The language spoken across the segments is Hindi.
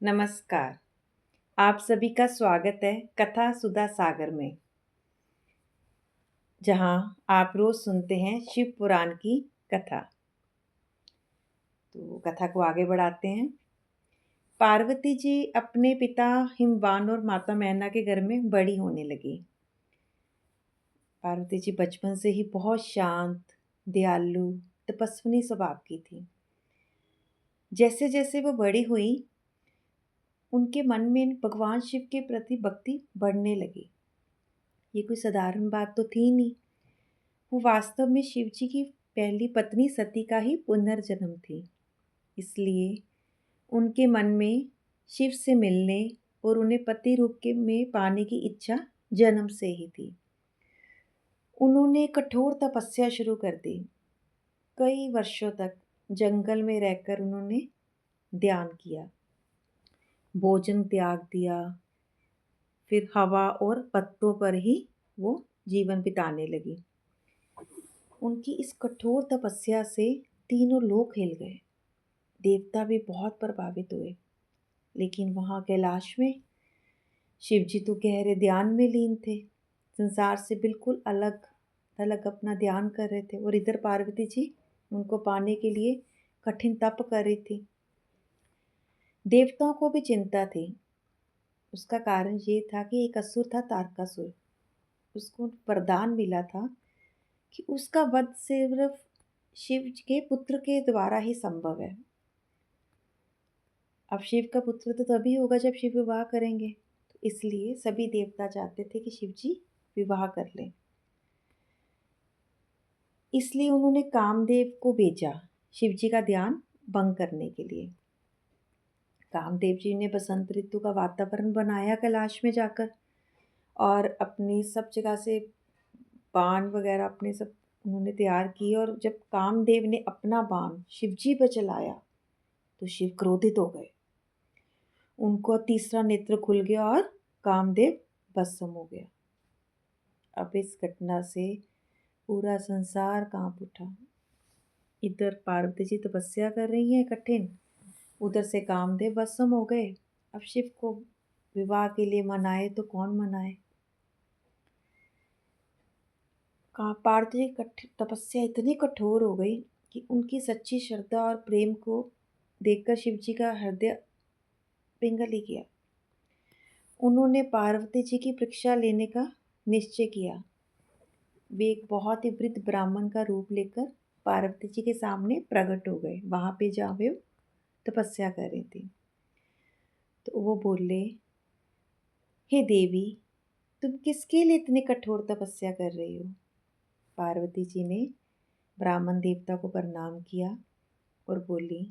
नमस्कार। आप सभी का स्वागत है कथा सुधा सागर में, जहां आप रोज सुनते हैं शिव पुराण की कथा। तो कथा को आगे बढ़ाते हैं। पार्वती जी अपने पिता हिमवान और माता मैना के घर में बड़ी होने लगी। पार्वती जी बचपन से ही बहुत शांत, दयालु, तपस्विनी स्वभाव की थी। जैसे जैसे वो बड़ी हुई, उनके मन में भगवान शिव के प्रति भक्ति बढ़ने लगी। ये कोई साधारण बात तो थी नहीं। वो वास्तव में शिव जी की पहली पत्नी सती का ही पुनर्जन्म थी। इसलिए उनके मन में शिव से मिलने और उन्हें पति रूप के में पाने की इच्छा जन्म से ही थी। उन्होंने कठोर तपस्या शुरू कर दी। कई वर्षों तक जंगल में रहकर उन्होंने ध्यान किया, भोजन त्याग दिया, फिर हवा और पत्तों पर ही वो जीवन बिताने लगी। उनकी इस कठोर तपस्या से तीनों लोक हिल गए। देवता भी बहुत प्रभावित हुए। लेकिन वहाँ कैलाश में शिव जी तो गहरे ध्यान में लीन थे, संसार से बिल्कुल अलग थलग अपना ध्यान कर रहे थे। और इधर पार्वती जी उनको पाने के लिए कठिन तप कर रही थी। देवताओं को भी चिंता थी। उसका कारण ये था कि एक असुर था, तारकासुर। उसको वरदान मिला था कि उसका वध सिर्फ शिव के पुत्र के द्वारा ही संभव है। अब शिव का पुत्र तो तभी होगा जब शिव विवाह करेंगे। तो इसलिए सभी देवता चाहते थे कि शिव जी विवाह कर लें। इसलिए उन्होंने कामदेव को भेजा शिव जी का ध्यान भंग करने के लिए। कामदेव जी ने बसंत ऋतु का वातावरण बनाया कैलाश में जाकर, और अपनी सब जगह से बाण वगैरह अपने सब उन्होंने तैयार किए। और जब कामदेव ने अपना बाण शिव जी पर चलाया तो शिव क्रोधित हो गए। उनको तीसरा नेत्र खुल गया और कामदेव भस्म हो गया। अब इस घटना से पूरा संसार कांप उठा। इधर पार्वती जी तपस्या कर रही हैं कठिन, उधर से कामदेव भस्म हो गए। अब शिव को विवाह के लिए मनाए तो कौन मनाए। पार्वती जी तपस्या इतनी कठोर हो गई कि उनकी सच्ची श्रद्धा और प्रेम को देखकर शिव जी का हृदय पिघल ही गया। उन्होंने पार्वती जी की परीक्षा लेने का निश्चय किया। वे एक बहुत ही वृद्ध ब्राह्मण का रूप लेकर पार्वती जी के सामने प्रकट हो गए, वहां पे जहाँ वे तपस्या कर रही थी। तो वो बोले, हे देवी, तुम किसके लिए इतनी कठोर तपस्या कर रही हो। पार्वती जी ने ब्राह्मण देवता को प्रणाम किया और बोली,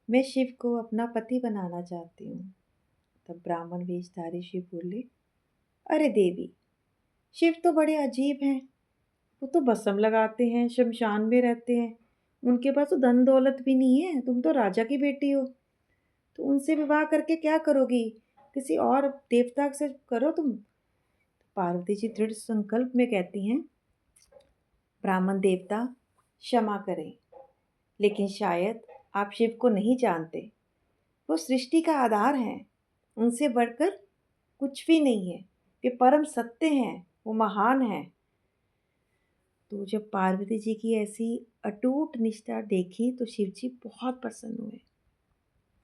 मैं शिव को अपना पति बनाना चाहती हूँ। तब ब्राह्मण वेशधारी शिव बोले, अरे देवी, शिव तो बड़े अजीब हैं। वो तो भस्म लगाते हैं, शमशान में रहते हैं, उनके पास तो धन दौलत भी नहीं है। तुम तो राजा की बेटी हो, तो उनसे विवाह करके क्या करोगी। किसी और देवता से करो तुम। पार्वती जी दृढ़ संकल्प में कहती हैं, ब्राह्मण देवता क्षमा करें, लेकिन शायद आप शिव को नहीं जानते। वो सृष्टि का आधार हैं, उनसे बढ़कर कुछ भी नहीं है। वे परम सत्य हैं, वो महान हैं। तो जब पार्वती जी की ऐसी अटूट निष्ठा देखी तो शिव जी बहुत प्रसन्न हुए।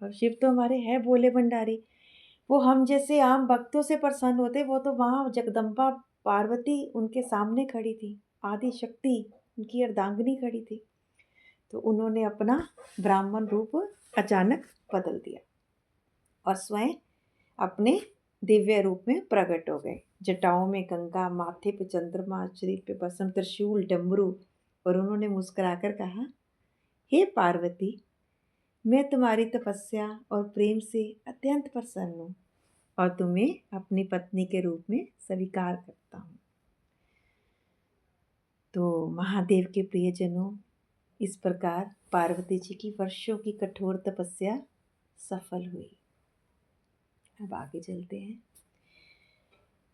और शिव तो हमारे हैं भोले भंडारी, वो हम जैसे आम भक्तों से प्रसन्न होते। वो तो वहाँ जगदम्बा पार्वती उनके सामने खड़ी थी, आदि शक्ति उनकी अर्धांगिनी खड़ी थी। तो उन्होंने अपना ब्राह्मण रूप अचानक बदल दिया और स्वयं अपने दिव्य रूप में प्रकट हो गए। जटाओं में गंगा, माथे पे चंद्रमा, शरीर पे भस्म, त्रिशूल, डमरू। और उन्होंने मुस्कुराकर कहा, हे पार्वती, मैं तुम्हारी तपस्या और प्रेम से अत्यंत प्रसन्न हूँ और तुम्हें अपनी पत्नी के रूप में स्वीकार करता हूँ। तो महादेव के प्रियजनों, इस प्रकार पार्वती जी की वर्षों की कठोर तपस्या सफल हुई। अब आगे चलते हैं।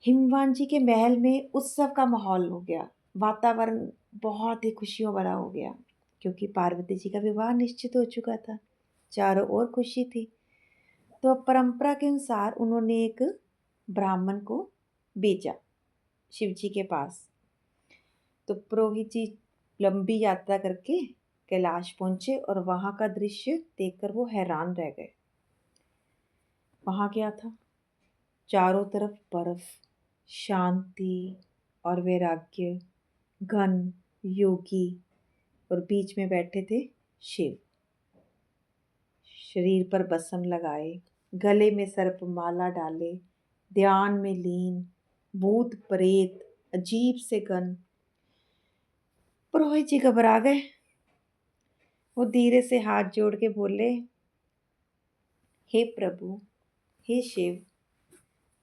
हिमवान जी के महल में उत्सव का माहौल हो गया। वातावरण बहुत ही खुशियों भरा हो गया, क्योंकि पार्वती जी का विवाह निश्चित हो चुका था। चारों ओर खुशी थी। तो अब परंपरा के अनुसार उन्होंने एक ब्राह्मण को भेजा शिव जी के पास। तो पुरोहित जी लंबी यात्रा करके कैलाश पहुंचे और वहाँ का दृश्य देखकर वो हैरान रह गए। वहाँ क्या था? चारों तरफ बर्फ, शांति और वैराग्य, घन योगी, और बीच में बैठे थे शिव। शरीर पर बसम लगाए, गले में सर्पमाला डाले, ध्यान में लीन, भूत प्रेत, अजीब से गन। पुरोहित जी घबरा गए। वो धीरे से हाथ जोड़ के बोले, हे प्रभु, हे शिव,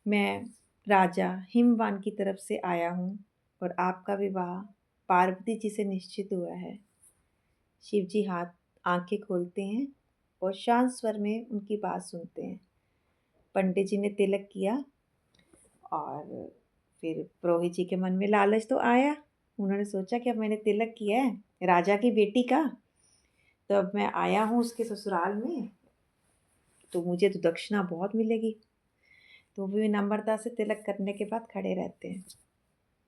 मैं राजा हिमवान की तरफ से आया हूँ और आपका विवाह पार्वती जी से निश्चित हुआ है। शिव जी आंखें खोलते हैं और शांत स्वर में उनकी बात सुनते हैं। पंडित जी ने तिलक किया और फिर पुरोहित जी के मन में लालच तो आया। उन्होंने सोचा कि अब मैंने तिलक किया है राजा की बेटी का, तो अब मैं आया हूँ उसके ससुराल में, तो मुझे तो दक्षिणा बहुत मिलेगी। तो भी विनम्रता से तिलक करने के बाद खड़े रहते हैं।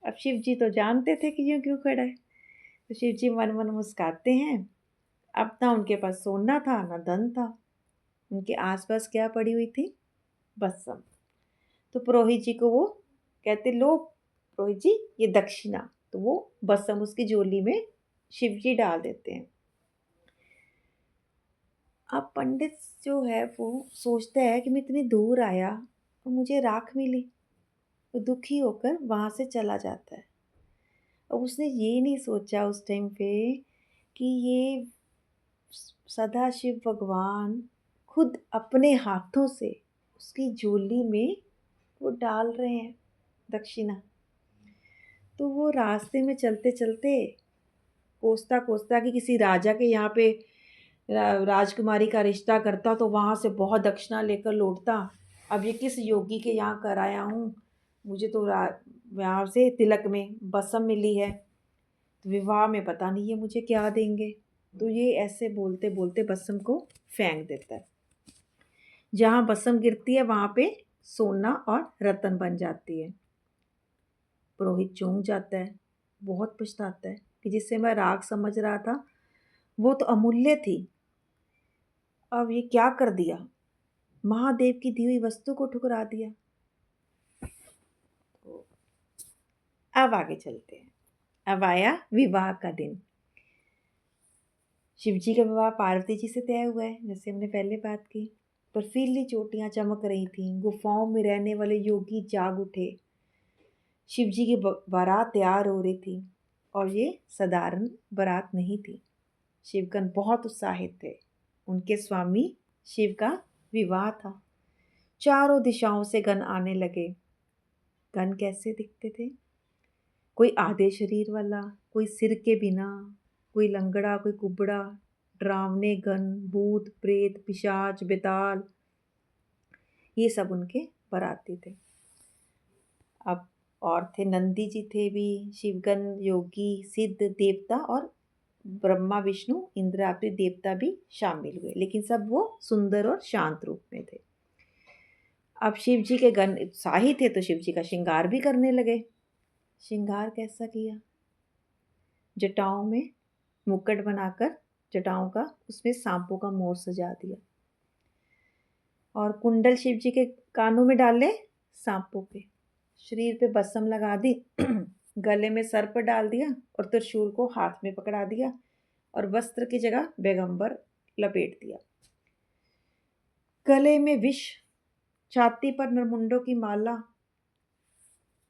अब शिव जी तो जानते थे कि यूँ क्यों खड़ा है, तो शिव जी मन मन मुस्काते हैं। अब ना उनके पास सोना था ना धन था, उनके आसपास क्या पड़ी हुई थी? बसम। तो पुरोहित जी को वो कहते, लो पुरोहित जी ये दक्षिणा। तो वो बसम उसकी झोली में शिव जी डाल देते हैं। अब पंडित जो है वो सोचता है कि मैं इतनी दूर आया और मुझे राख मिली, तो दुखी होकर वहाँ से चला जाता है। अब उसने ये नहीं सोचा उस टाइम पे कि ये सदाशिव भगवान खुद अपने हाथों से उसकी झोली में वो डाल रहे हैं दक्षिणा। तो वो रास्ते में चलते चलते कोसता कोसता कि किसी राजा के यहाँ पे राजकुमारी का रिश्ता करता तो वहाँ से बहुत दक्षिणा लेकर लौटता। अब ये किस योगी के यहाँ कराया हूँ, मुझे तो यहाँ से तिलक में बसम मिली है, तो विवाह में पता नहीं ये मुझे क्या देंगे। तो ये ऐसे बोलते बोलते बसम को फेंक देता है। जहाँ बसम गिरती है वहाँ पे सोना और रतन बन जाती है। पुरोहित चौंक जाता है, बहुत पछताता है कि जिसे मैं राख समझ रहा था वो तो अमूल्य थी, अब ये क्या कर दिया, महादेव की दी हुई वस्तु को ठुकरा दिया। तो अब आगे चलते हैं। अब आया विवाह का दिन। शिव जी का विवाह पार्वती जी से तय हुआ है, जैसे हमने पहले बात की। बर्फीली चोटियां चमक रही थीं, गुफाओं में रहने वाले योगी जाग उठे। शिव जी की बारात तैयार हो रही थी और ये साधारण बारात नहीं थी। शिवगण बहुत उत्साहित थे, उनके स्वामी शिव का विवाह था। चारों दिशाओं से गण आने लगे। गण कैसे दिखते थे? कोई आधे शरीर वाला, कोई सिर के बिना, कोई लंगड़ा, कोई कुबड़ा, डरावने गण, भूत प्रेत पिशाच बेताल, ये सब उनके बराती थे। अब और थे नंदी जी थे भी, शिवगण, योगी, सिद्ध देवता और ब्रह्मा विष्णु इंद्र आदि देवता भी शामिल हुए, लेकिन सब वो सुंदर और शांत रूप में थे। अब शिव जी के गण उत्साही थे तो शिव जी का श्रृंगार भी करने लगे। श्रृंगार कैसा किया? जटाओं में मुकुट बनाकर जटाओं का उसमें सांपों का मोर सजा दिया और कुंडल शिव जी के कानों में डाले सांपों के, शरीर पे बसम लगा दी, गले में सर्प डाल दिया और त्रिशूल को हाथ में पकड़ा दिया और वस्त्र की जगह पैगंबर लपेट दिया। गले में विष, छाती पर नरमुंडों की माला।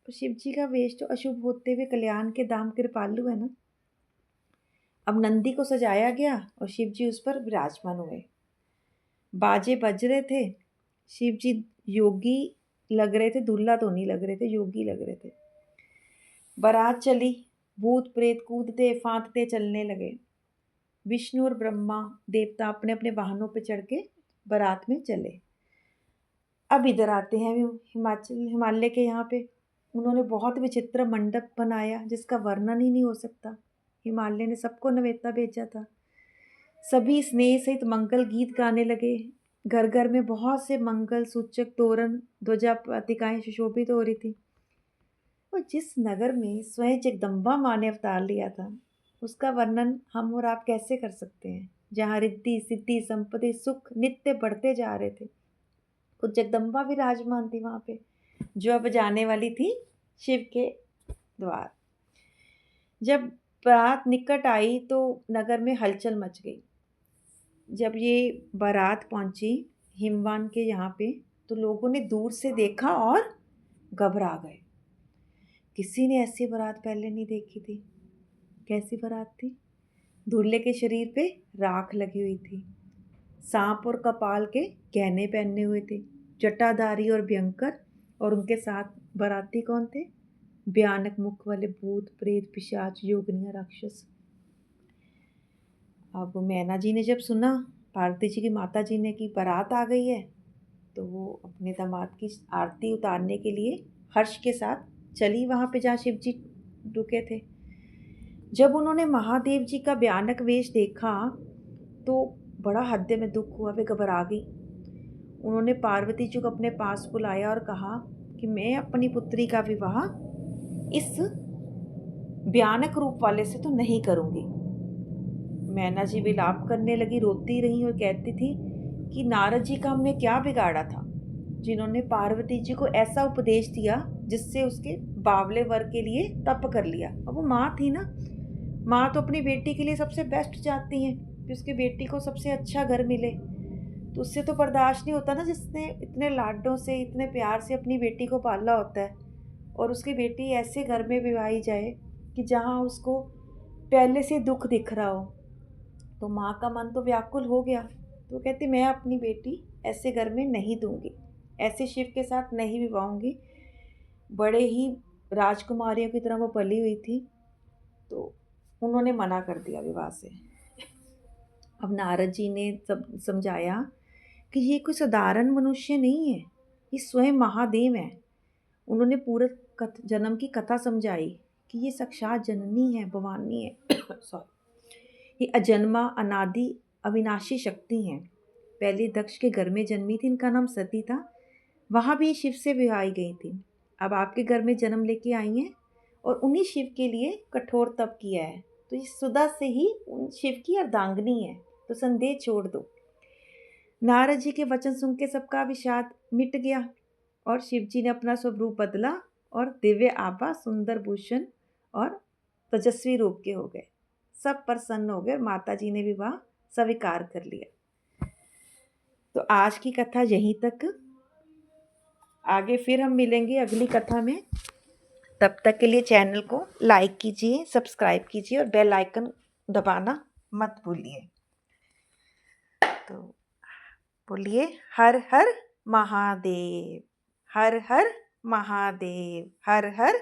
तो शिव जी का वेश तो अशुभ होते हुए कल्याण के धाम कृपालु है ना। अब नंदी को सजाया गया और शिव जी उस पर विराजमान हुए। बाजे बज रहे थे। शिव जी योगी लग रहे थे, दूल्हा तो नहीं लग रहे थे, योगी लग रहे थे। बारात चली, भूत प्रेत कूदते फांदते चलने लगे। विष्णु और ब्रह्मा देवता अपने अपने वाहनों पर चढ़ के बारात में चले। अब इधर आते हैं हिमालय के यहाँ पे उन्होंने बहुत विचित्र मंडप बनाया जिसका वर्णन ही नहीं हो सकता। हिमालय ने सबको नवेता भेजा था। सभी स्नेह सहित मंगल गीत गाने लगे। घर घर में बहुत से मंगल सूचक तोरण ध्वजा पत्रिकाएं सुशोभित हो रही थी। और जिस नगर में स्वयं जगदम्बा माँ ने अवतार लिया था, उसका वर्णन हम और आप कैसे कर सकते हैं। जहाँ रिद्धि सिद्धि संपत्ति सुख नित्य बढ़ते जा रहे थे, कुछ जगदम्बा विराजमान थी वहाँ पे, जो अब जाने वाली थी शिव के द्वार। जब बारात निकट आई तो नगर में हलचल मच गई। जब ये बारात पहुंची हिमवान के यहाँ पे, तो लोगों ने दूर से देखा और घबरा गए। किसी ने ऐसी बारात पहले नहीं देखी थी। कैसी बारात थी? दूल्हे के शरीर पे राख लगी हुई थी, सांप और कपाल के गहने पहने हुए थे, जटाधारी और भयंकर। और उनके साथ बाराती कौन थे? भयानक मुख वाले भूत प्रेत पिशाच योगिनियां राक्षस। अब मैना जी ने जब सुना पार्वती जी की माता जी ने कि बारात आ गई है, तो वो अपने दामाद की आरती उतारने के लिए हर्ष के साथ चली वहाँ पे जहाँ शिव जी रुके थे। जब उन्होंने महादेव जी का भयानक वेश देखा तो बड़ा हृदय में दुख हुआ, वे घबरा गई। उन्होंने पार्वती जी को अपने पास बुलाया और कहा कि मैं अपनी पुत्री का विवाह इस भयानक रूप वाले से तो नहीं करूँगी। मैना जी विलाप करने लगी, रोती रही और कहती थी कि नारद जी का हमने क्या बिगाड़ा था, जिन्होंने पार्वती जी को ऐसा उपदेश दिया जिससे उसके बावले वर के लिए तप कर लिया। अब वो माँ थी ना, माँ तो अपनी बेटी के लिए सबसे बेस्ट चाहती हैं कि उसकी बेटी को सबसे अच्छा घर मिले। तो उससे तो बर्दाश्त नहीं होता ना, जिसने इतने लाडों से इतने प्यार से अपनी बेटी को पाला होता है और उसकी बेटी ऐसे घर में विवाही जाए कि जहाँ उसको पहले से दुख दिख रहा हो। तो माँ का मन तो व्याकुल हो गया। तो कहती मैं अपनी बेटी ऐसे घर में नहीं दूंगी, ऐसे शिव के साथ नहीं विवाहूंगी। बड़े ही राजकुमारियों की तरह वो पली हुई थी, तो उन्होंने मना कर दिया विवाह से। अब नारद जी ने सब समझाया कि ये कोई साधारण मनुष्य नहीं है, ये स्वयं महादेव है। उन्होंने पूरे जन्म की कथा समझाई कि ये साक्षात जननी है, भवानी है सॉरी, ये अजन्मा अनादि अविनाशी शक्ति हैं। पहले दक्ष के घर में जन्मी थी, इनका नाम सती था। वहाँ भी शिव से विवाही गई थी। अब आपके घर में जन्म लेके आई हैं और उन्हीं शिव के लिए कठोर तप किया है। तो ये सुदा से ही उन शिव की अर्धांगिनी है, तो संदेह छोड़ दो। नारद जी के वचन सुन के सबका विषाद मिट गया और शिव जी ने अपना स्वरूप बदला और दिव्य आभा सुंदर भूषण और तेजस्वी रूप के हो गए। सब प्रसन्न हो गए, माता जी ने विवाह स्वीकार कर लिया। तो आज की कथा यहीं तक। आगे फिर हम मिलेंगे अगली कथा में। तब तक के लिए चैनल को लाइक कीजिए, सब्सक्राइब कीजिए और बेल आइकन दबाना मत भूलिए। तो बोलिए हर हर महादेव, हर हर महादेव, हर हर